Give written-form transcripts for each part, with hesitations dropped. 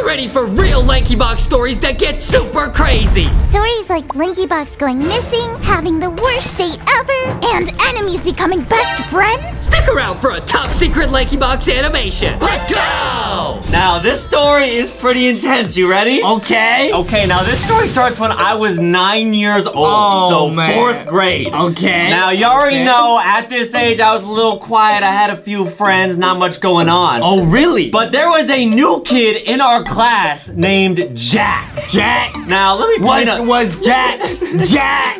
Get ready for real LankyBox stories that get super crazy. Stories like LankyBox going missing, having the worst date ever, and enemies becoming best friends? Stick around for a top secret LankyBox animation. Let's go! Now, this story is pretty intense. You ready? Okay. Okay, now this story starts when I was 9 years old. Oh, so man. 4th grade. Okay. Now, you already know, at this age, I was a little quiet. I had a few friends, not much going on. Oh, really? But there was a new kid in our class named Jack. Jack? Now, let me Was Jack? Jack!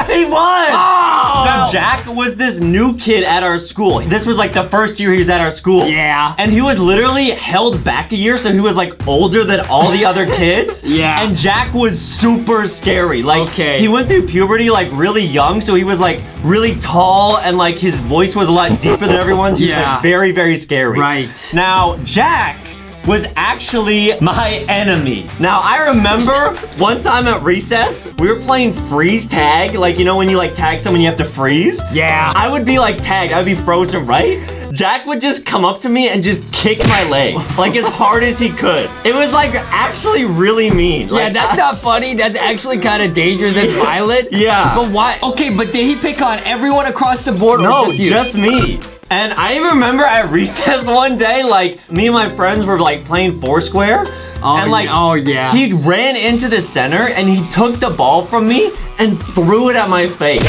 He was! Oh! Now, Jack was this new kid at our school. This was like the first year he was at our school. Yeah. And he was literally held back a year, so he was like older than all the other kids. Yeah. And Jack was super scary. Like, Okay. he went through puberty like really young, so he was like really tall and like his voice was a lot deeper than everyone's. He was Yeah. like very, very scary. Right. Now, Jack was actually my enemy. Now, I remember one time at recess, we were playing freeze tag. Like, you know when you like tag someone, you have to freeze? Yeah. I would be like tagged, I would be frozen, right? Jack would just come up to me and just kick my leg, like as hard as he could. It was like actually really mean. Yeah, Like, that's not funny. That's actually kind of dangerous and violent. Yeah. But why? Okay, but did he pick on everyone across the board or No, just you? just me. And I remember at recess one day, like, me and my friends were like playing Foursquare. Oh, and like, yeah. Oh, yeah. He ran into the center and he took the ball from me and threw it at my face.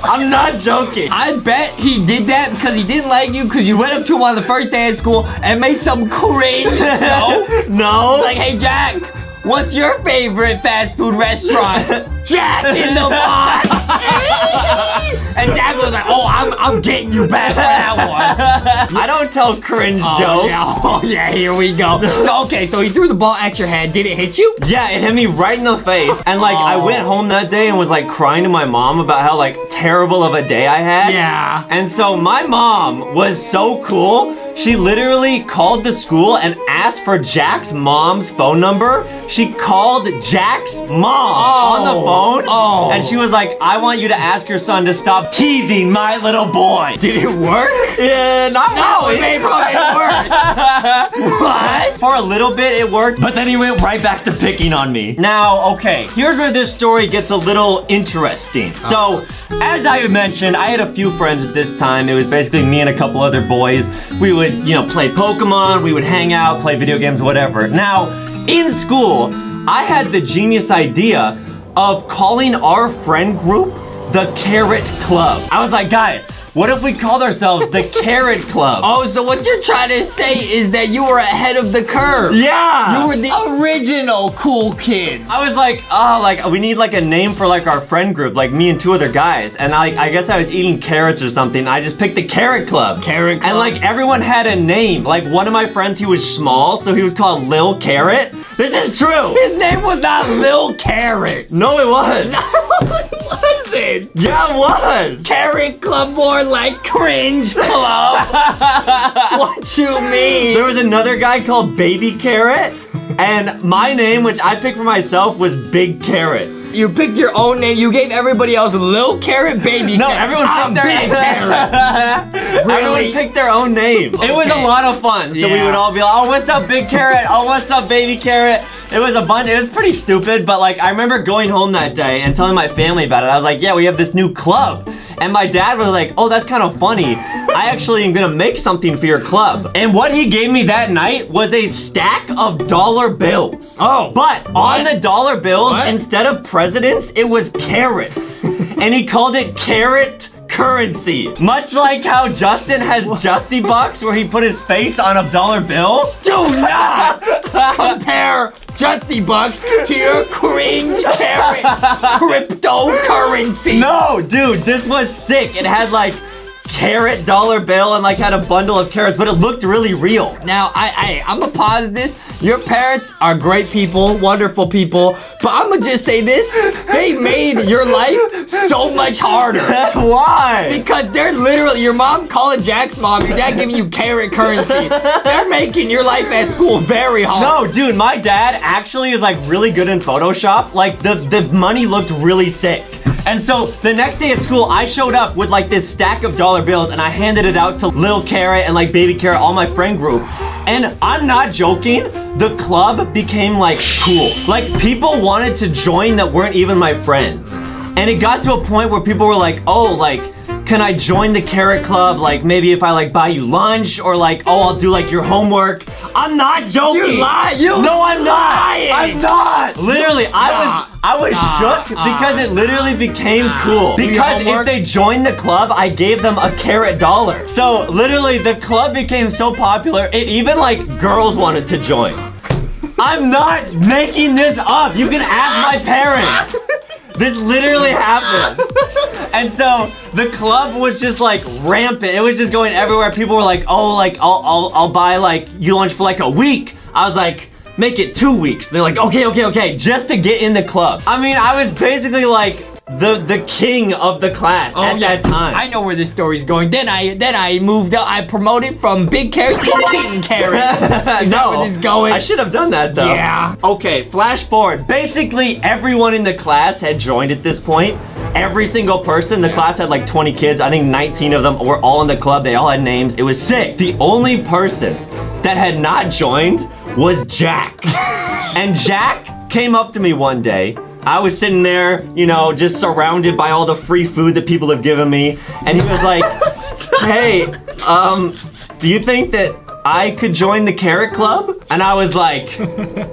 I'm not joking. I bet he did that because he didn't like you because you went up to him on the first day of school and made some cringe joke. No. Like, hey, Jack, what's your favorite fast food restaurant? Jack in the Box. And Jack was like, oh, I'm getting you back for that one. I don't tell cringe Oh, jokes. yeah. Oh, yeah, here we go. So, okay, so he threw the ball at your head. Did it hit you? Yeah, it hit me right in the face. And like, I went home that day and was like crying to my mom about how like terrible of a day I had. Yeah. And so my mom was so cool. She literally called the school and asked for Jack's mom's phone number. She called Jack's mom on the phone. Oh. And she was like, I want you to ask your son to stop teasing my little boy. Did it work? Yeah, not No, really. it made probably worse. What? For a little bit it worked, but then he went right back to picking on me. Now, okay, here's where this story gets a little interesting. So, as I mentioned, I had a few friends at this time. It was basically me and a couple other boys. We would, play Pokemon, we would hang out, play video games, whatever. Now, in school, I had the genius idea of calling our friend group the Carrot Club. I was like, guys, what if we called ourselves the Carrot Club? Oh, so what you're trying to say is that you were ahead of the curve. Yeah! You were the original cool kid. I was like, oh, like, we need like a name for like our friend group, like me and two other guys. And I guess I was eating carrots or something. I just picked the Carrot Club. Carrot Club. And like everyone had a name. Like one of my friends, he was small, so he was called Lil Carrot. This is true. His name was not Lil Carrot. No, it was. It wasn't. Yeah, it was. Carrot Club more like Cringe Club. What you mean? There was another guy called Baby Carrot. And my name, which I picked for myself, was Big Carrot. You picked your own name. You gave everybody else Lil Carrot, Baby No, Carrot. everyone I'm picked Big Carrot. Everyone Really? picked their own name. It was a Okay. lot of fun. So we Yeah. would all be like, oh, what's up, Big Carrot? Oh, what's up, Baby Carrot? It was a bunch. It was pretty stupid, but like I remember going home that day and telling my family about it. I was like, yeah, we have this new club. And my dad was like, oh, that's kind of funny. I actually am gonna make something for your club. And what he gave me that night was a stack of dollar bills. Oh. But on the dollar bills, What? instead of presidents, it was carrots. And he called it carrot currency. Much like how Justin has Justy Bucks where he put his face on a dollar bill. Do not compare Justy Bucks to your cringe carrot cryptocurrency. No, dude, this was sick. It had like carrot dollar bill and like had a bundle of carrots, but it looked really real. Now, I'm gonna pause this. Your parents are great people, wonderful people, but I'm gonna just say this. They made your life so much harder. Why? Because they're literally, your mom calling Jack's mom, your dad giving you carrot currency. They're making your life at school very hard. No, dude, my dad actually is like really good in Photoshop. Like the money looked really sick. And so the next day at school, I showed up with like this stack of dollar bills and I handed it out to Little Carrot and like Baby Carrot, all my friend group. And I'm not joking, the club became like cool. Like people wanted to join that weren't even my friends. And it got to a point where people were like, oh, like, can I join the Carrot Club? Like maybe if I like buy you lunch or like, oh, I'll do like your homework. I'm not joking. You lie. No, I'm lying. not. I'm not. Literally, I was shook because it literally became cool. Because if they joined the club, I gave them a carrot dollar. So literally the club became so popular, it even like girls wanted to join. I'm not making this up. You can ask my parents. This literally happened. And so the club was just like rampant. It was just going everywhere. People were like, oh, like I'll buy like you lunch for like a week. I was like, make it 2 weeks. They're like, okay, just to get in the club. I mean, I was basically like the king of the class at that time. I know where this story's going. Then I moved up. I promoted from Big Carrot to Kitten Carrot. Is that where this is going? I should have done that though. Yeah. Okay, flash forward. Basically, everyone in the class had joined at this point. Every single person. The class had like 20 kids. I think 19 of them were all in the club. They all had names. It was sick. The only person that had not joined was Jack. And Jack came up to me one day. I was sitting there, you know, just surrounded by all the free food that people have given me. And he was like, hey, do you think that I could join the Carrot Club? And I was like,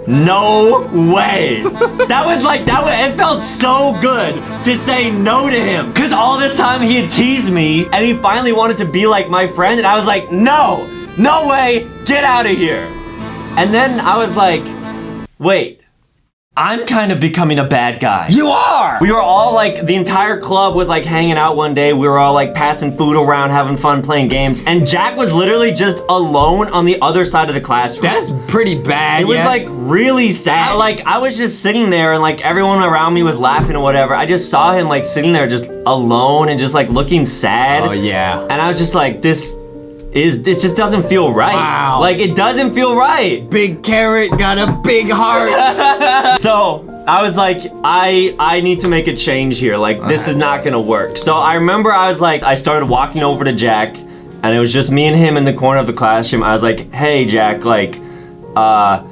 no way. It felt so good to say no to him. Cause all this time he had teased me and he finally wanted to be like my friend. And I was like, no way, get out of here. And then I was like, wait. I'm kind of becoming a bad guy. You are! We were all like, the entire club was like hanging out one day. We were all like passing food around, having fun, playing games. And Jack was literally just alone on the other side of the classroom. That's pretty bad. It was like really sad. Like I was just sitting there and like everyone around me was laughing or whatever. I just saw him like sitting there just alone and just like looking sad. Oh yeah. And I was just like, this just doesn't feel right. Wow. Like it doesn't feel right. Big Carrot got a big heart. So I was like, I need to make a change here. Like this is not gonna work. So I remember I was like, I started walking over to Jack and it was just me and him in the corner of the classroom. I was like, hey Jack, like, I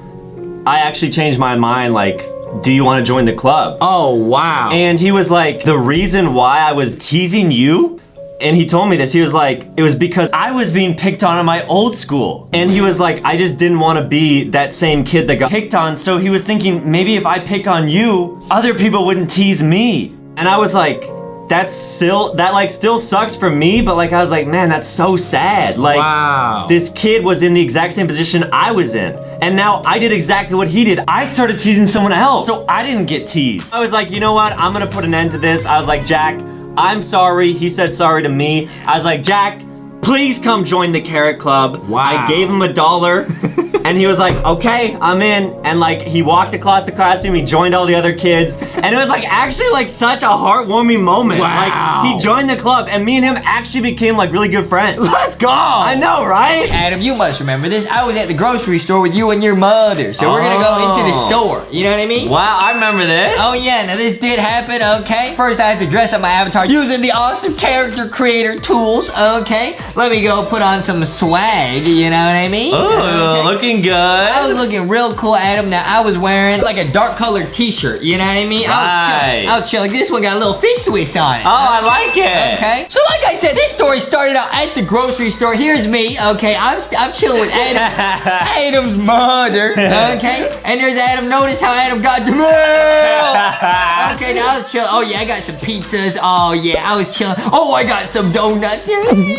actually changed my mind. Like, do you want to join the club? Oh, wow. And he was like, the reason why I was teasing you, and he told me this, he was like, it was because I was being picked on in my old school. And he was like, I just didn't want to be that same kid that got picked on. So he was thinking, maybe if I pick on you, other people wouldn't tease me. And I was like, that still sucks for me, but like I was like, man, that's so sad. Like, wow. This kid was in the exact same position I was in. And now I did exactly what he did. I started teasing someone else, so I didn't get teased. I was like, you know what? I'm gonna put an end to this. I was like, Jack, I'm sorry. He said sorry to me. I was like, Jack, please come join the Carrot Club. Wow. I gave him $1 and he was like, okay, I'm in. And like, he walked across the classroom, he joined all the other kids. And it was like, actually like such a heartwarming moment. Wow. Like, he joined the club and me and him actually became like really good friends. Let's go. I know, right? Adam, you must remember this. I was at the grocery store with you and your mother. So we're gonna go into the store. You know what I mean? Wow, I remember this. Oh yeah, now this did happen, okay? First I had to dress up my avatar using the awesome character creator tools, okay? Let me go put on some swag, you know what I mean? Oh, okay. Looking good. I was looking real cool, Adam. Now I was wearing like a dark colored t-shirt, you know what I mean? Right. I was chilling. This one got a little fish Swiss on it. Oh, I like it. Okay. So like I said, this story started out at the grocery store. Here's me, okay? I'm chilling with Adam's mother, okay? And there's Adam. Notice how Adam got the milk. Okay, now I was chilling. Oh yeah, I got some pizzas. Oh yeah, I was chilling. Oh, I got some donuts.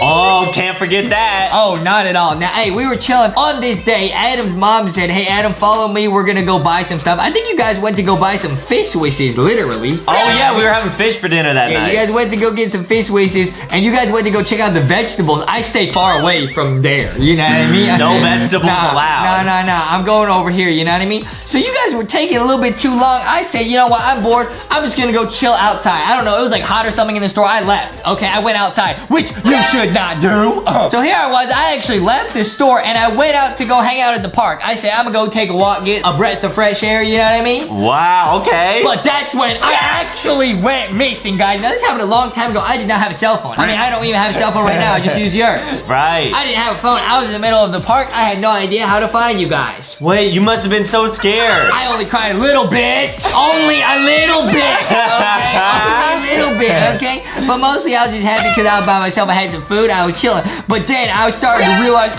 Oh, can't forget that. Oh, not at all. Now, hey, we were chilling. On this day, Adam's mom said, hey, Adam, follow me. We're gonna go buy some stuff. I think you guys went to go buy some fish Swisses, literally. Oh yeah, we were having fish for dinner that night. You guys went to go get some fish Swisses, and you guys went to go check out the vegetables. I stay far away from there, you know what I mean? No vegetables allowed. No, I'm going over here, you know what I mean? So you guys were taking a little bit too long. I said, you know what, I'm bored. I'm just gonna go chill outside. I don't know, it was like hot or something in the store. I left, okay? I went outside, which you should not do. do. So here I was, I actually left the store and I went out to go hang out at the park. I said, I'm gonna go take a walk, get a breath of fresh air, you know what I mean? Wow, okay. But that's when I actually went missing, guys. Now, this happened a long time ago. I did not have a cell phone. I mean, I don't even have a cell phone right now. I just use yours. Right. I didn't have a phone. I was in the middle of the park. I had no idea how to find you guys. Wait, you must have been so scared. I only cried a little bit. Only a little bit. Okay? Only a little bit, okay? But mostly I was just happy because I was by myself. I had some food. I was chilling. But then I was starting to realize,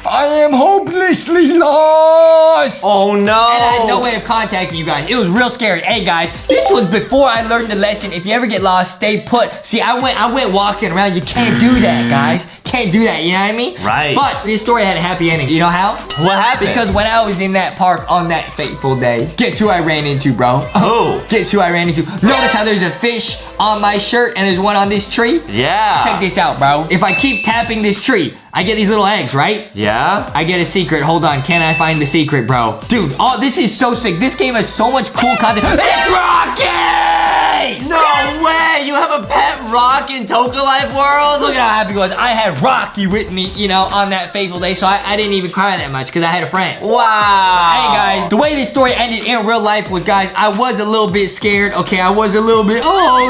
I am hopelessly lost. Oh, no. And I had no way of contacting you guys. It was real scary. Hey, guys, this was before I learned the lesson. If you ever get lost, stay put. See, I went walking around. You can't do that, guys. Can't do that, you know what I mean? Right. But this story had a happy ending. You know how? What happened? Because when I was in that park on that fateful day, guess who I ran into, bro? Who? Guess who I ran into? Notice how there's a fish on my shirt and there's one on this tree? Yeah. Check this out, bro. If I keep tapping this tree, I get these little eggs, right? Yeah? I get a secret. Hold on. Can I find the secret, bro? Dude, this is so sick. This game has so much cool content. It's Rocky! No way! You have a pet rock in Toca Life World? Look at how happy I was. I had Rocky with me, you know, on that fateful day, so I didn't even cry that much because I had a friend. Wow. Hey, guys, the way this story ended in real life was, guys, I was a little bit scared, okay? I was a little bit,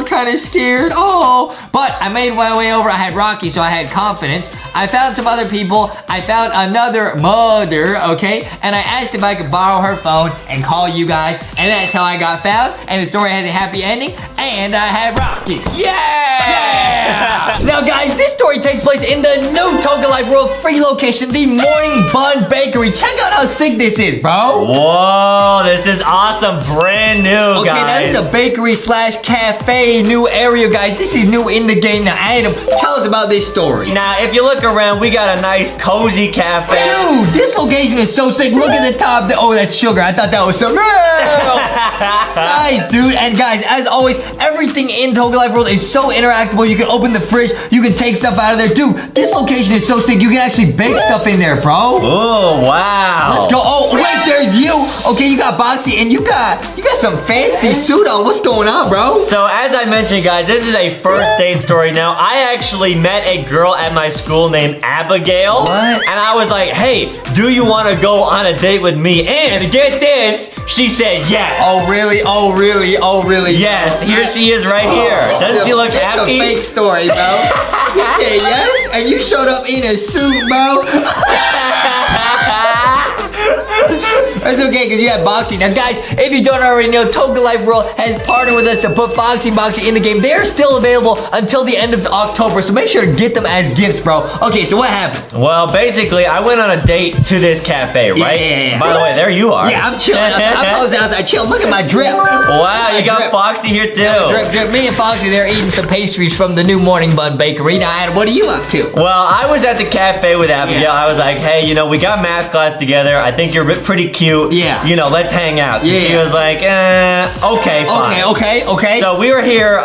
kind of scared, But I made my way over. I had Rocky, so I had confidence. I found some other people. I found another mother, okay? And I asked if I could borrow her phone and call you guys, and that's how I got found. And the story has a happy ending, and I had Rocky. Yeah! Now, guys, this story takes place in the new Toca Life World free location, the Morning Bun Bakery. Check out how sick this is, bro. Whoa, this is awesome. Brand new, Okay, guys. now this is a bakery slash cafe new area, guys. This is new in the game. Now, Adam, tell us about this story. Now, if you look around, we got a nice, cozy cafe. Dude, this location is so sick. Look at the top. That's sugar. I thought that was some nice, dude. And guys, as always, everything in Toca Life World is so interactable. You can open the fridge. You can take stuff out of there. Dude, this location is so sick. You can actually bake stuff in there, bro. Oh, wow. Let's go. Oh, wait, there's you. Okay, you got Boxy, and you got some fancy suit on. What's going on, bro? So, as I mentioned, guys, this is a first date story. Now, I actually met a girl at my school named Abigail. What? And I was like, hey, do you want to go on a date with me? And get this, she said yes. Oh, really? Oh, really? Oh, really? Yes, here she is right here. Doesn't she look happy? It's a fake story, bro. She said yes, and you showed up in a suit, bro. That's okay, because you have Boxy. Now, guys, if you don't already know, Toca Life World has partnered with us to put Boxy in the game. They're still available until the end of October, so make sure to get them as gifts, bro. Okay, so what happened? Well, basically, I went on a date to this cafe, right? Yeah. By the way, there you are. Yeah, I'm chilling. I'm posting outside. Chill. Look at my drip. Wow, you got drip. Foxy here too. Yeah, drip. Me and Foxy, they're eating some pastries from the new Morning Bun Bakery. Now, Adam, what are you up to? Well, I was at the cafe with Abigail. Yeah. I was like, hey, we got math class together. I think you're pretty cute. Yeah. Let's hang out. So Yeah. she was like, okay, fine. Okay. So we were here,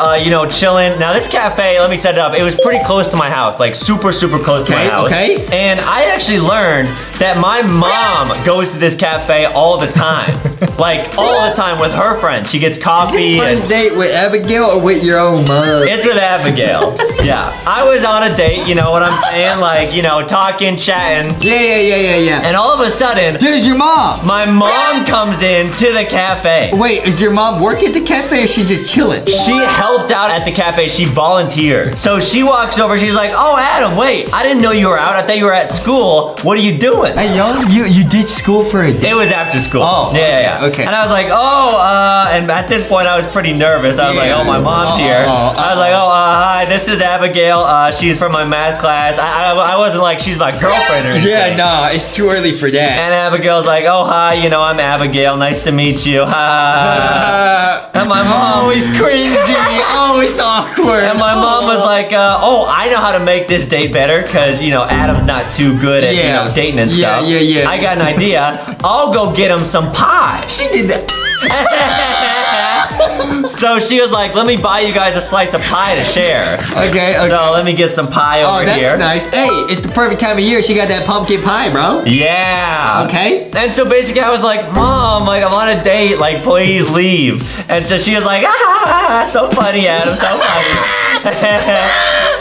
chilling. Now, this cafe, let me set it up. It was pretty close to my house, like super, super close to my house. Okay. And I actually learned that my mom goes to this cafe all the time. Like, all the time with her friends. She gets coffee. Is this first date with Abigail or with your own mother? It's with Abigail. Yeah. I was on a date, you know what I'm saying? Like, talking, chatting. Yeah. And all of a sudden, There's your mom. my mom comes in to the cafe. Wait, is your mom work at the cafe or she just chilling? She helped out at the cafe. She volunteered. So she walks over. She's like, oh, Adam, wait. I didn't know you were out. I thought you were at school. What are you doing? Hey, yo, you did school for a day? It was after school. Oh, Yeah. okay. And I was like, and at this point, I was pretty nervous. I was like, oh, my mom's here. I was like, hi, this is Abigail. She's from my math class. I wasn't like, she's my girlfriend or anything. Yeah, no, it's too early for that. And Abigail's like, oh, hi, I'm Abigail. Nice to meet you. And my mom. Oh, it's cringy. Oh, it's awkward. And my mom was like, I know how to make this date better because, Adam's not too good at, dating and stuff. Yeah. I got an idea. I'll go get him some pie. She did that. So she was like, let me buy you guys a slice of pie to share. Okay. So let me get some pie over here. Oh, that's nice. Hey, it's the perfect time of year. She got that pumpkin pie, bro. Yeah. Okay. And so basically I was like, Mom, I'm on a date, please leave. And so she was like, so funny, Adam, so funny.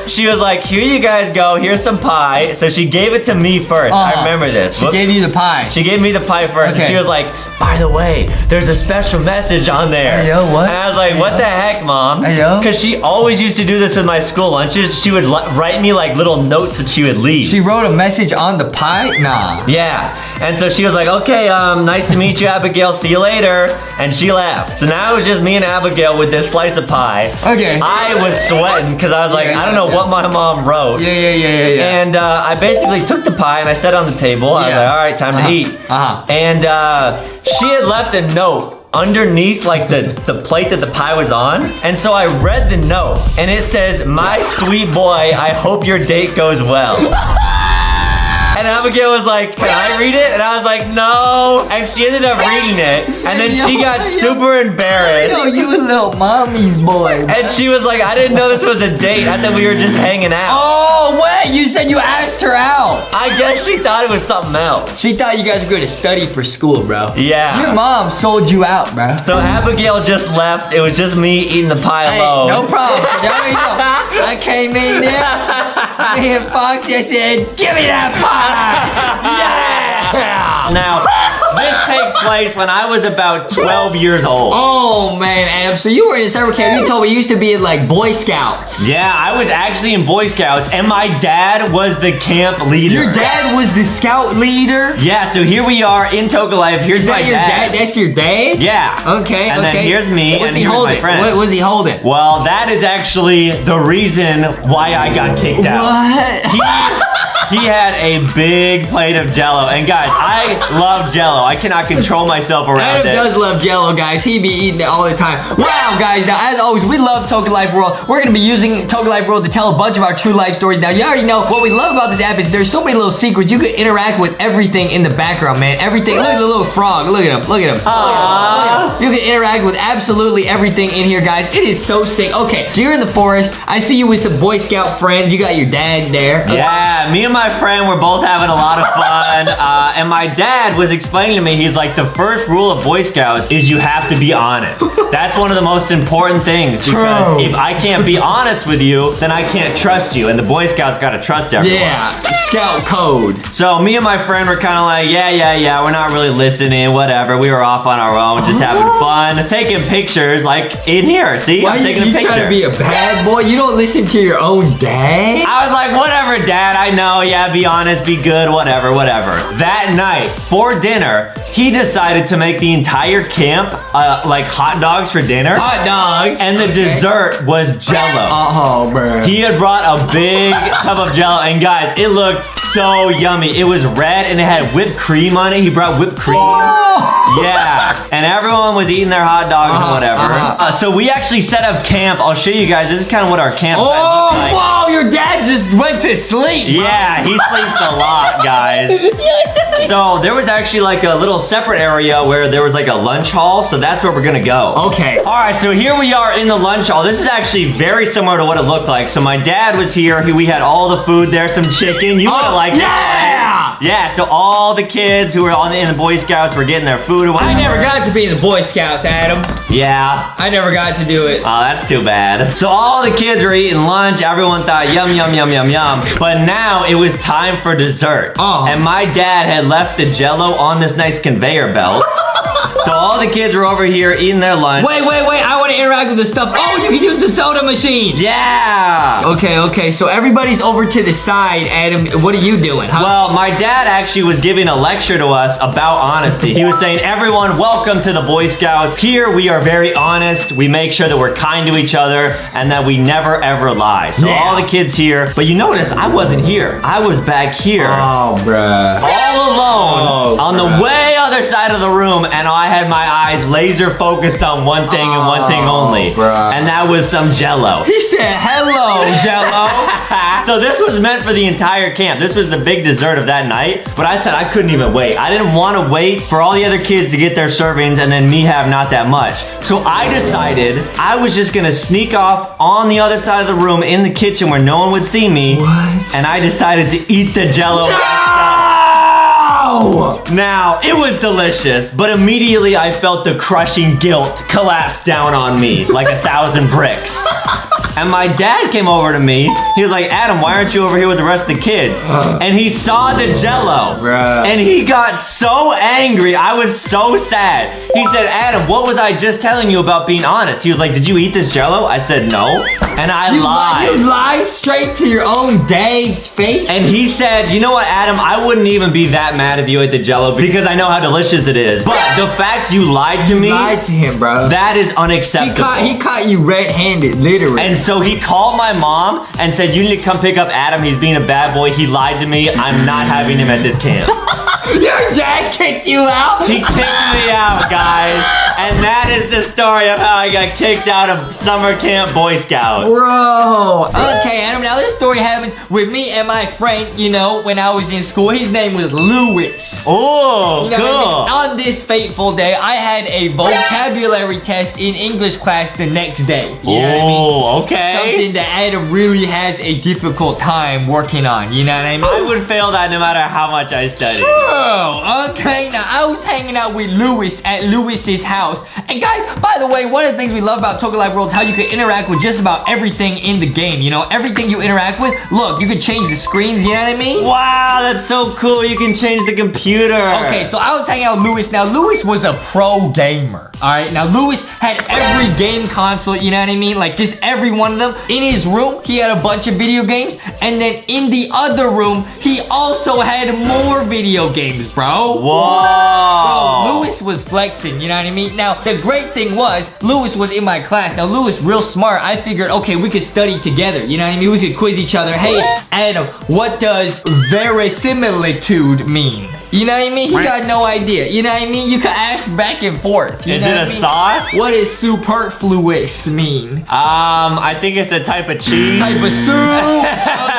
she was like, here you guys go. Here's some pie. So she gave it to me first. I remember this. She gave you the pie. She gave me the pie first, and she was like, by the way, there's a special message on there. Hey, yo, what? And I was like, what the heck, Mom? Hey, yo. Because she always used to do this with my school lunches. She would write me like little notes that she would leave. She wrote a message on the pie? Nah. Yeah. And so she was like, okay, nice to meet you, Abigail. See you later. And she left. So now it was just me and Abigail with this slice of pie. Okay. I was sweating because I was like, I don't know what my mom wrote. Yeah. And I basically took the pie and I set it on the table. I was like, all right, time to eat. And she had left a note underneath like the plate that the pie was on. And so I read the note and it says, my sweet boy, I hope your date goes well. And Abigail was like, can I read it? And I was like, no. And she ended up reading it. And then she got super embarrassed. Yo, you a little mommy's boy. Man. And she was like, I didn't know this was a date. I thought we were just hanging out. Oh, wait. You said you asked her out. I guess she thought it was something else. She thought you guys were going to study for school, bro. Yeah. Your mom sold you out, bro. So Abigail just left. It was just me eating the pie alone. No problem. I came in there. Me and Foxy, I said, give me that pie. Yeah. Now, this takes place when I was about 12 years old. Oh, man, Adam. So you were in a summer camp. You told me you used to be in, like, Boy Scouts. Yeah, I was actually in Boy Scouts, and my dad was the camp leader. Your dad was the scout leader? Yeah, so here we are in Toga Life. Here's my dad. That's your dad? Yeah. Okay, And then here's me, and here's my friend. What was he holding? Well, that is actually the reason why I got kicked out. What? He had a big plate of Jell-O, and guys, I love Jell-O. I cannot control myself around Adam does love Jell-O, guys. He be eating it all the time. Wow, guys. Now, as always, we love Toga Life World. We're gonna be using Toga Life World to tell a bunch of our true life stories. Now, you already know what we love about this app is there's so many little secrets. You can interact with everything in the background, man. Everything. Look at the little frog. Look at him. Look at him. Aww. You can interact with absolutely everything in here, guys. It is so sick. Okay, so you're in the forest. I see you with some Boy Scout friends. You got your dad there. Yeah, me and my friend were both having a lot of fun. And my dad was explaining to me, he's like, the first rule of Boy Scouts is you have to be honest. That's one of the most important things. Because if I can't be honest with you, then I can't trust you. And the Boy Scouts gotta trust everyone. Yeah, Scout code. So me and my friend were kind of like, yeah, we're not really listening, whatever. We were off on our own, just having fun, taking pictures, like in here. See, I'm taking a picture. You trying to be a bad boy? You don't listen to your own dad? I was like, whatever, Dad. I know. Yeah, be honest, be good, whatever. That night, for dinner, he decided to make the entire camp like hot dogs for dinner. Hot dogs. And the dessert was Jell-O. Oh, bro. He had brought a big tub of Jell-O, and guys, it looked so yummy. It was red and it had whipped cream on it. He brought whipped cream. Oh. Yeah. And everyone was eating their hot dogs and whatever. So we actually set up camp. I'll show you guys. This is kind of what our camp looked like. Whoa, your dad just went to sleep. Yeah, he sleeps a lot, guys. So there was actually like a little separate area where there was like a lunch hall. So that's where we're gonna go. Okay. All right, so here we are in the lunch hall. This is actually very similar to what it looked like. So my dad was here. We had all the food there, some chicken. You would have liked it. Yeah, so all the kids who were in the Boy Scouts were getting their food or whatever. I never got to be in the Boy Scouts, Adam. Yeah. I never got to do it. Oh, that's too bad. So all the kids were eating lunch. Everyone thought, yum, yum, yum, yum, yum. But now it was time for dessert. And my dad had left the Jell-O on this nice conveyor belt. So all the kids were over here eating their lunch. Wait. I want to interact with the stuff. Oh, you can use the soda machine. Yeah. Okay. So everybody's over to the side. Adam, what are you doing? Huh? Well, my dad actually was giving a lecture to us about honesty. He was saying, everyone, welcome to the Boy Scouts. Here we are very honest. We make sure that we're kind to each other and that we never ever lie. So all the kids here. But you notice I wasn't here. I was back here. Oh, bruh. All alone on the way other side of the room, and I had my eyes laser focused on one thing and one thing only. Bruh. And that was some Jell-O. He said, hello, Jell-O. So this was meant for the entire camp. This was the big dessert of that night. But I said I couldn't even wait. I didn't want to wait for all the other kids to get their servings and then me have not that much. So I decided I was just going to sneak off on the other side of the room in the kitchen where no one would see me. What? And I decided to eat the Jell-O. Now, it was delicious, but immediately I felt the crushing guilt collapse down on me like 1,000 bricks. and my dad came over to me. He was like, Adam, why aren't you over here with the rest of the kids? And he saw the Jell-O, Bruh. and he got so angry. I was so sad. He said, Adam, what was I just telling you about being honest? He was like, did you eat this Jell-O? I said, no, and I lied. You lied straight to your own dad's face? And he said, you know what, Adam, I wouldn't even be that mad if you ate the Jell-O because I know how delicious it is. But the fact you lied to me, You lied to him, bro. that is unacceptable. He caught you red-handed, literally. And so he called my mom and said, you need to come pick up Adam. He's being a bad boy. He lied to me. I'm not having him at this camp. Your dad kicked you out? He kicked me out, guys. And that is the story of how I got kicked out of summer camp Boy Scouts. Bro. Okay, Adam, now this story happens with me and my friend, you know, when I was in school. His name was Lewis. Oh, You know cool. what I mean? On this fateful day, I had a vocabulary test in English class the next day. You know what I mean? Oh, okay. Something that Adam really has a difficult time working on. You know what I mean? I would fail that no matter how much I studied. Oh, okay. Now, I was hanging out with Lewis at Lewis's house. And guys, by the way, one of the things we love about Toca Life World is how you can interact with just about everything in the game. You know, everything you interact with. Look, you can change the screens, you know what I mean? Wow, that's so cool. You can change the computer. Okay, so I was hanging out with Lewis. Now, Lewis was a pro gamer. All right, now Lewis had every game console, you know what I mean? Like just every one of them. In his room, he had a bunch of video games. And then in the other room, he also had more video games, bro. Whoa. Bro, Lewis was flexing, you know what I mean? Now, the great thing was, Lewis was in my class. Now, Lewis, real smart. I figured, okay, we could study together, you know what I mean? We could quiz each other. Hey, Adam, what does verisimilitude mean? You know what I mean? He got no idea. You know what I mean? You could ask back and forth. You Is know it what a I mean? sauce? What does superfluous mean? I think it's a type of cheese. Type of soup.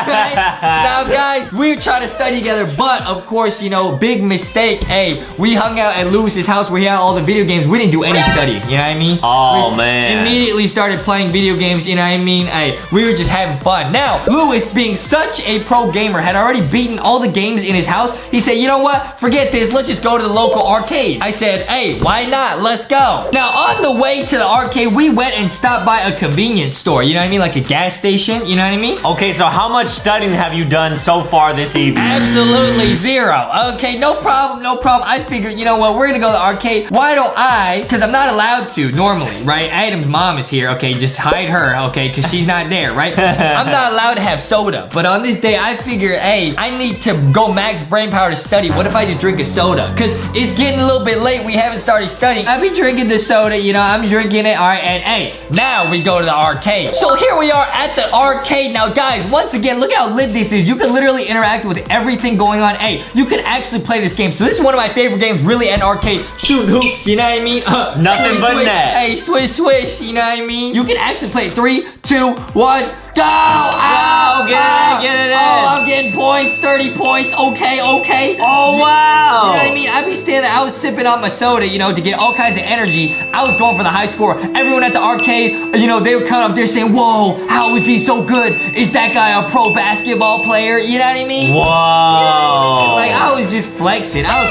Okay. Now, guys, we were trying to study together, but of course, you know, big mistake. Hey, we hung out at Lewis's house where he had all the video games. We didn't do any studying. You know what I mean? Oh, We man. Immediately started playing video games. You know what I mean? Hey, we were just having fun. Now, Lewis, being such a pro gamer, had already beaten all the games in his house. He said, you know what? Forget this. Let's just go to the local arcade. I said, hey, why not? Let's go. Now, on the way to the arcade, we went and stopped by a convenience store. You know what I mean? Like a gas station. You know what I mean? Okay, so how much studying have you done so far this evening? Absolutely zero. Okay, no problem, no problem. I figured, you know what, we're gonna go to the arcade. Why don't I, because I'm not allowed to normally, right? Adam's mom is here, okay? Just hide her, okay? Because she's not there, right? I'm not allowed to have soda. But on this day, I figured, hey, I need to go max brain power to study. What if I just drink a soda? Because it's getting a little bit late. We haven't started studying. I've been drinking the soda, you know, I'm drinking it, all right? And hey, now we go to the arcade. So here we are at the arcade. Now, guys, once again, look how lit this is. You can literally interact with everything going on. Hey, you can actually play this game. So this is one of my favorite games, really, at an arcade. Shooting hoops, you know what I mean? Nothing swish, but swish. net. Hey, swish, swish, you know what I mean? You can actually play it. 3, 2, 1, go! Ow! Get it in. Oh, I'm getting points, 30 points. Okay, okay. Oh, wow. You know what I mean? I be standing there, I was sipping on my soda, you know, to get all kinds of energy. I was going for the high score. Everyone at the arcade, you know, they were coming up there saying, whoa, how is he so good? Is that guy a pro basketball player? You know what I mean? Whoa. Like, I was just flexing. I was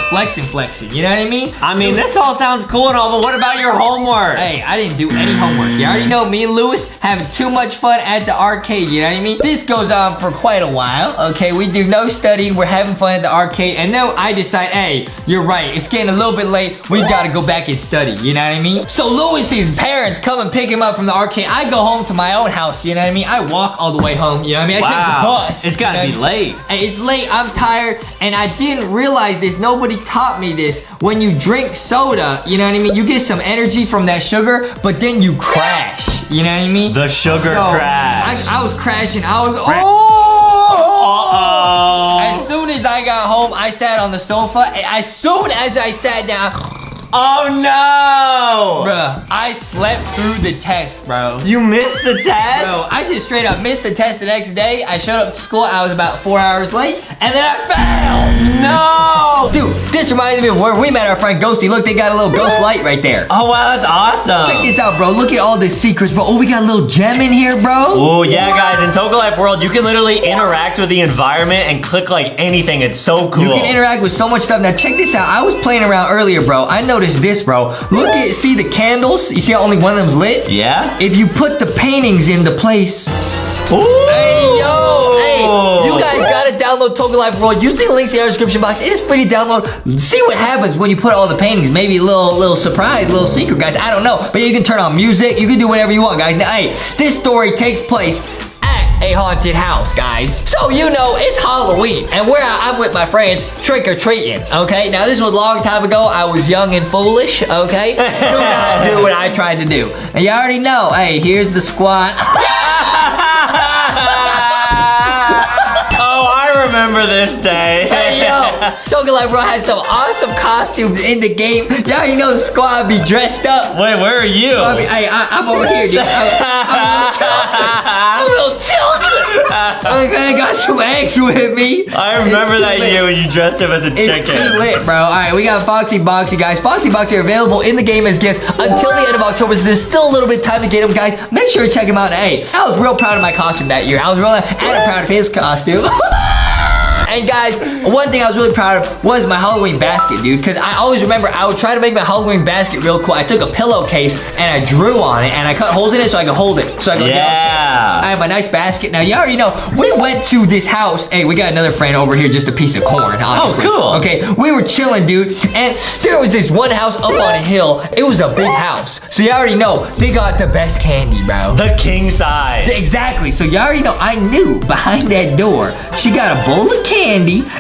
flexing, you know what I mean? I mean, this all sounds cool and all, but what about your homework? Hey, I didn't do any homework. You already know me and Lewis having too much fun at the arcade, you know what I mean? This goes on for quite a while, okay? We do no studying, we're having fun at the arcade, and then I decide, hey, you're right, it's getting a little bit late, we gotta go back and study, you know what I mean? So Lewis's parents come and pick him up from the arcade. I go home to my own house, you know what I mean? I walk all the way home, you know what I mean? I take the bus. It's gotta be late. Hey, it's late, I'm tired, and I didn't realize this, nobody taught me this. When you drink soda, you know what I mean? You get some energy from that sugar, but then you crash, you know what I mean? The sugar crash. I was crashing, I was, Uh-oh. As soon as I got home, I sat on the sofa, and as soon as I sat down, Oh no! bruh, I slept through the test, bro. You missed the test? Bro, I just straight up missed the test the next day. I showed up to school, I was about 4 hours late, and then I failed! No! Dude, this reminds me of where we met our friend Ghosty. Look, they got a little ghost light right there. Oh wow, that's awesome. Check this out, bro. Look at all the secrets, bro. Oh, we got a little gem in here, bro. Oh yeah, guys, in Toca Life World, you can literally interact with the environment and click like anything. It's so cool. You can interact with so much stuff. Now, check this out. I was playing around earlier, bro. I noticed noticed this, bro. See the candles? You see how only one of them's lit? Yeah? If you put the paintings into place. Ooh. Hey, yo! Hey, you guys gotta download Toga Life World. Using the links in the description box. It is free to download. See what happens when you put all the paintings. Maybe a little surprise, a little secret, guys. I don't know. But you can turn on music. You can do whatever you want, guys. Now, hey, this story takes place at a haunted house, guys. So you know it's Halloween, and I'm with my friends trick-or-treating, okay? Now this was a long time ago. I was young and foolish, okay? Do not do what I tried to do. And you already know, hey, here's the squad. Oh, I remember this day. Hey, yo, Toga Life World has some awesome costumes in the game. You already know the squad be dressed up. Wait, where are you? I'm over here, dude. I'm a little tilted. Okay, I got some eggs with me. I remember that year when you dressed up as a chicken. It's too lit, bro. All right, we got Foxy Boxy, guys. Foxy Boxy are available in the game as gifts until the end of October, so there's still a little bit of time to get them, guys. Make sure to check them out. Hey, I was real proud of my costume that year. I was real proud of his costume. And guys, one thing I was really proud of was my Halloween basket, dude. Because I always remember I would try to make my Halloween basket real cool. I took a pillowcase and I drew on it and I cut holes in it so I could hold it. So I could I have my nice basket. Now, you already know, we went to this house. Hey, we got another friend over here, just a piece of corn, honestly. Oh, cool. Okay, we were chilling, dude. And there was this one house up on a hill. It was a big house. So you already know, they got the best candy, bro. The king size. Exactly. So you already know, I knew behind that door, she got a bowl of candy,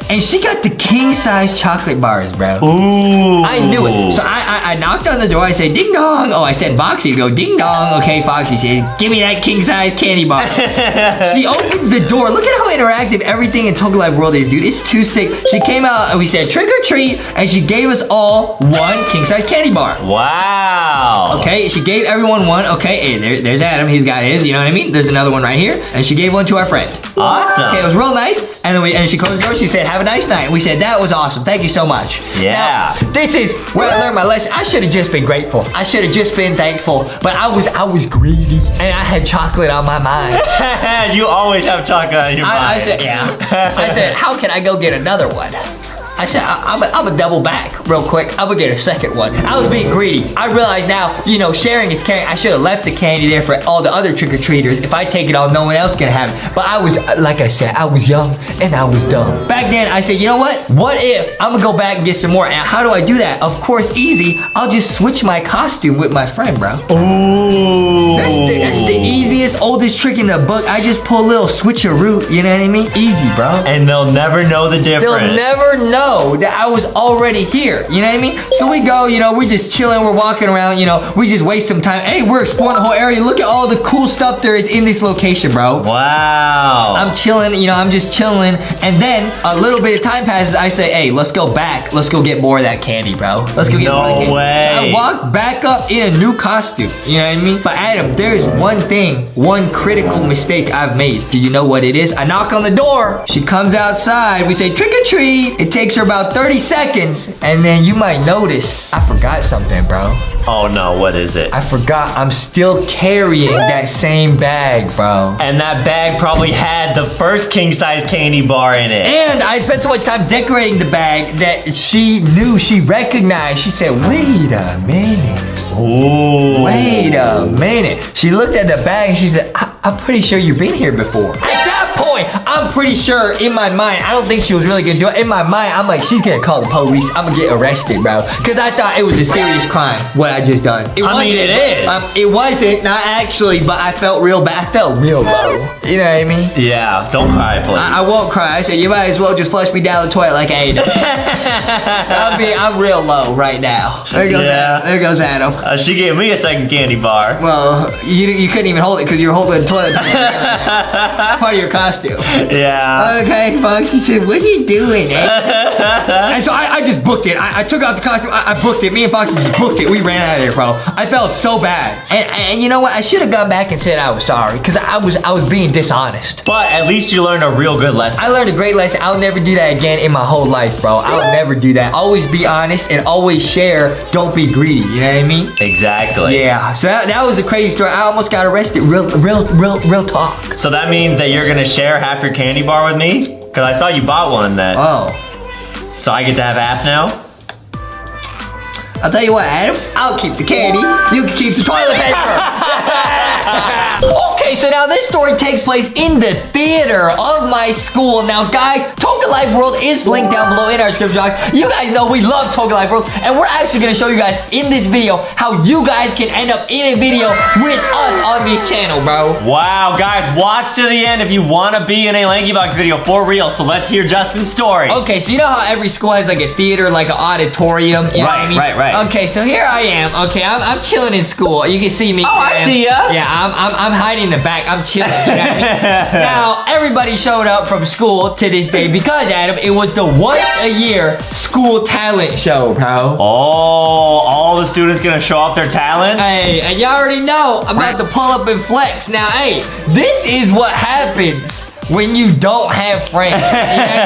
and she got the king-size chocolate bars, bro. Ooh. I knew it. So I knocked on the door. I said, ding dong. Oh, I said, Foxy, go ding dong. Okay, Foxy says, give me that king-size candy bar. She opens the door. Look at how interactive everything in Toga Life World is, dude. It's too sick. She came out, and we said, trick or treat, and she gave us all one king-size candy bar. Wow. Okay, she gave everyone one. Okay, hey, there's Adam. He's got his. You know what I mean? There's another one right here, and she gave one to our friend. Awesome. Okay, it was real nice. And then she closed the door. She said, have a nice night. We said, that was awesome. Thank you so much. Yeah. Now, this is where I learned my lesson. I should have just been grateful. I should have just been thankful. But I was greedy. And I had chocolate on my mind. You always have chocolate on your mind. I said, yeah. I said, how can I go get another one? I said, I'm a double back real quick. I'm gonna get a second one. I was being greedy. I realize now, you know, sharing is caring. I should have left the candy there for all the other trick-or-treaters. If I take it all, no one else can have it. But I was, like I said, I was young and I was dumb. Back then, I said, you know what? What if I'm gonna go back and get some more? And how do I do that? Of course, easy. I'll just switch my costume with my friend, bro. Ooh. That's the easiest, oldest trick in the book. I just pull a little switcheroo, you know what I mean? Easy, bro. And they'll never know the difference. They'll never know that I was already here, you know what I mean? So we go, you know, we're just chilling, we're walking around, you know, we just waste some time. Hey, we're exploring the whole area. Look at all the cool stuff there is in this location, bro. Wow. I'm chilling, you know, I'm just chilling. And then a little bit of time passes. I say, hey, let's go back. Let's go get more of that candy, bro. Let's go get more of that candy. No way. So I walk back up in a new costume, you know what I mean? But Adam, there's one thing, one critical mistake I've made. Do you know what it is? I knock on the door. She comes outside. We say, trick or treat. It takes her about 30 seconds, and then you might notice I forgot something, bro. Oh no, what is it? I forgot I'm still carrying that same bag, bro. And that bag probably had the first king-size candy bar in it. And I spent so much time decorating the bag that she knew, she recognized. She said, wait a minute. Ooh. Wait a minute. She looked at the bag and she said, I'm pretty sure you've been here before. At that point, I'm pretty sure in my mind, I don't think she was really gonna do it. In my mind, I'm like, she's gonna call the police. I'm gonna get arrested, bro. Cause I thought it was a serious crime, what I just done. I mean, it is. It wasn't, not actually, but I felt real bad. I felt real low. You know what I mean? Yeah, don't cry, please. I won't cry. I said, you might as well just flush me down the toilet like Ada. I'm real low right now. There goes Adam. She gave me a second candy bar. Well, you couldn't even hold it because you're holding the toilet part of your costume. Yeah. Okay, Foxy said, what are you doing, eh? And so I just booked it. I took out the costume. I booked it. Me and Foxy just booked it. We ran out of there, bro. I felt so bad. And you know what? I should have gone back and said I was sorry because I was being dishonest. But at least you learned a real good lesson. I learned a great lesson. I'll never do that again in my whole life, bro. I'll never do that. Always be honest and always share. Don't be greedy. You know what I mean? Exactly. Yeah. So that was a crazy story. I almost got arrested. Real talk. So that means that you're gonna share half your candy bar with me? Cause I saw you bought one that. Oh. So I get to have half now? I'll tell you what, Adam. I'll keep the candy. You can keep the toilet paper. Okay, so now this story takes place in the theater of my school. Now, guys, Toga Life World is linked down below in our description box. You guys know we love Toga Life World, and we're actually going to show you guys in this video how you guys can end up in a video with us on this channel, bro. Wow, guys, watch to the end if you want to be in a LankyBox video for real. So let's hear Justin's story. Okay, so you know how every school has like a theater, like an auditorium? You know what I mean? Right. Okay, so here I am. Okay, I'm chilling in school. You can see me. Oh, I see ya. Yeah, I'm hiding in the back. I'm chilling. You know what I mean? Now, everybody showed up from school to this day because, Adam, it was the once a year school talent show, bro. Oh, all the students gonna show off their talents? Hey, and you already know I'm about to pull up and flex. Now, hey, this is what happens when you don't have friends. You know what I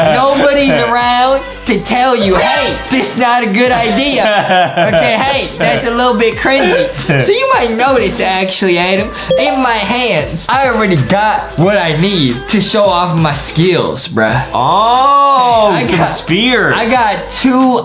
mean? Nobody's around to tell you, hey, this is not a good idea. Okay, hey, that's a little bit cringy. So you might notice, actually, Adam, in my hands, I already got what I need to show off my skills, bruh. Oh, some spheres. I got two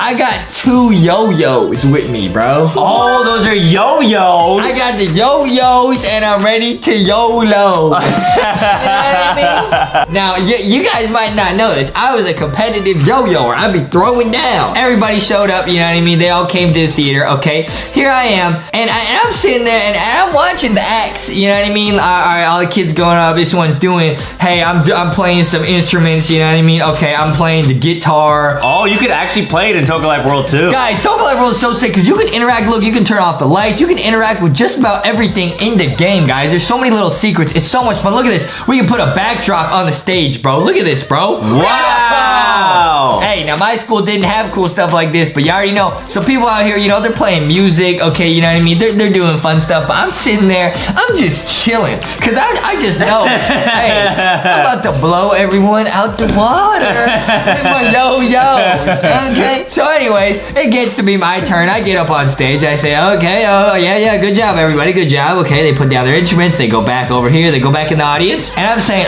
yo-yos with me, bro. Oh, those are yo-yos. I got the yo-yos and I'm ready to YOLO. You know what I mean? Now, you guys might not know this. I was a competitive yo-yoer. I'd be throwing down. Everybody showed up, you know what I mean? They all came to the theater, okay? Here I am, and I'm sitting there, and I'm watching the acts, you know what I mean? All right, all the kids going up. This one's doing, hey, I'm playing some instruments, you know what I mean? Okay, I'm playing the guitar. Oh, you could actually play it in Toga Life World, too. Guys, Toga Life World is so sick, because you can interact. Look, you can turn off the lights. You can interact with just about everything in the game, guys. There's so many little secrets. It's so much fun. Look at this. We can put a backdrop on the stage, bro. Look at this, bro. Wow. Hey, now my school didn't have cool stuff like this, but you already know. Some people out here, you know, they're playing music, okay, you know what I mean? They're doing fun stuff, but I'm sitting there, I'm just chilling, because I just know, hey, I'm about to blow everyone out the water with my yo-yos, okay? So anyways, it gets to be my turn. I get up on stage, I say, okay, oh, yeah, good job, everybody, good job. Okay, they put down their instruments, they go back over here, they go back in the audience, and I'm saying,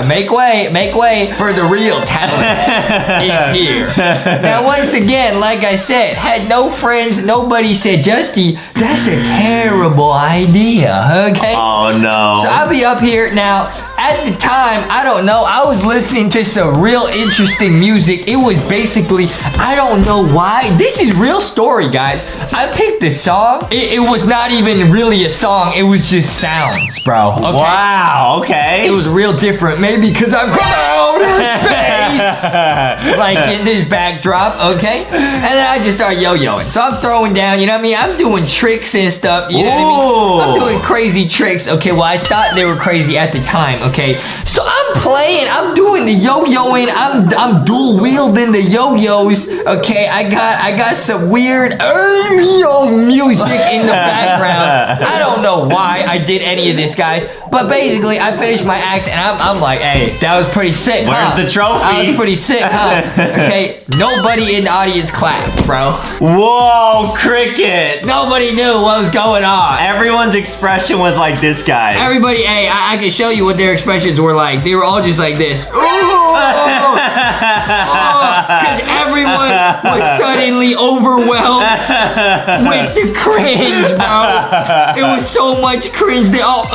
make way for the real talent is here. Now, once again, like I said, had no friends, nobody said, Justy, that's a terrible idea, okay? Oh, no. So I'll be up here now. At the time, I don't know, I was listening to some real interesting music. It was basically, I don't know why. This is real story, guys. I picked this song. It was not even really a song. It was just sounds, bro. Okay? Wow, okay. It was real different. Maybe because I'm from outer space. Like in this backdrop, okay? And then I just start yo-yoing. So I'm throwing down, you know what I mean? I'm doing tricks and stuff, you know what I mean? I'm doing crazy tricks, okay? Well, I thought they were crazy at the time, okay? So I'm playing, I'm doing the yo-yoing, I'm dual wielding the yo-yos, okay? I got some weird music in the background. I don't know why I did any of this, guys, but basically I finished my act and I'm like, hey, that was pretty sick, huh? Where's the trophy? That was pretty sick, huh? Okay, nobody in the audience clapped, bro. Whoa, cricket. Nobody knew what was going on. Everyone's expression was like this, guy. Everybody, hey, I can show you what their expressions were like. They were all just like this. Because everyone was suddenly overwhelmed with the cringe, bro. It was so much cringe. They all,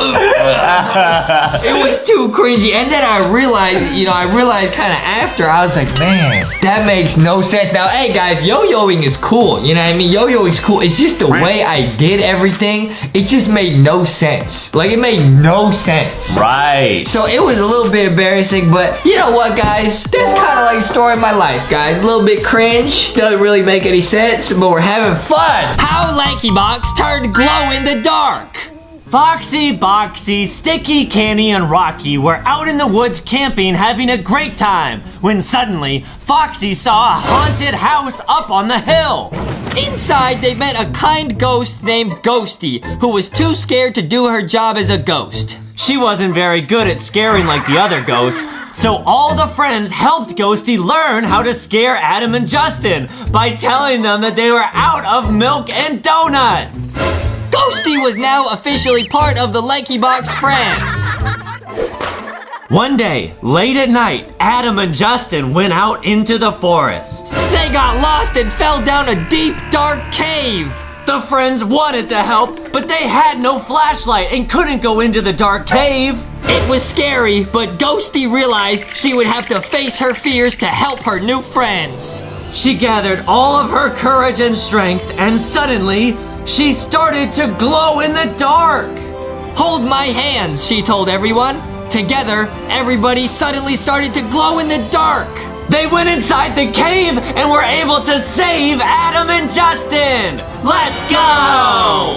it was too cringy. And then I realized, you know, kind of after, I was like, man, that makes no sense. Now, hey, guys, yo-yoing is cool. You know what I mean? Yo-yoing is cool. It's just the way I did everything. It just made no sense. Like, it made no sense. Right. So it was a little bit embarrassing, but you know what, guys? That's kind of like the story of my life, guys. A little bit cringe. Doesn't really make any sense, but we're having fun. How LankyBox turned glow in the dark. Foxy, Boxy, Sticky, Canny, and Rocky were out in the woods camping having a great time when suddenly Foxy saw a haunted house up on the hill. Inside, they met a kind ghost named Ghosty, who was too scared to do her job as a ghost. She wasn't very good at scaring like the other ghosts, so all the friends helped Ghosty learn how to scare Adam and Justin by telling them that they were out of milk and donuts. Ghosty was now officially part of the LankyBox friends. One day, late at night, Adam and Justin went out into the forest. They got lost and fell down a deep, dark cave. The friends wanted to help, but they had no flashlight and couldn't go into the dark cave. It was scary, but Ghosty realized she would have to face her fears to help her new friends. She gathered all of her courage and strength, and suddenly, she started to glow in the dark. Hold my hands, she told everyone. Together, everybody suddenly started to glow in the dark. They went inside the cave and were able to save Adam and Justin. Let's go!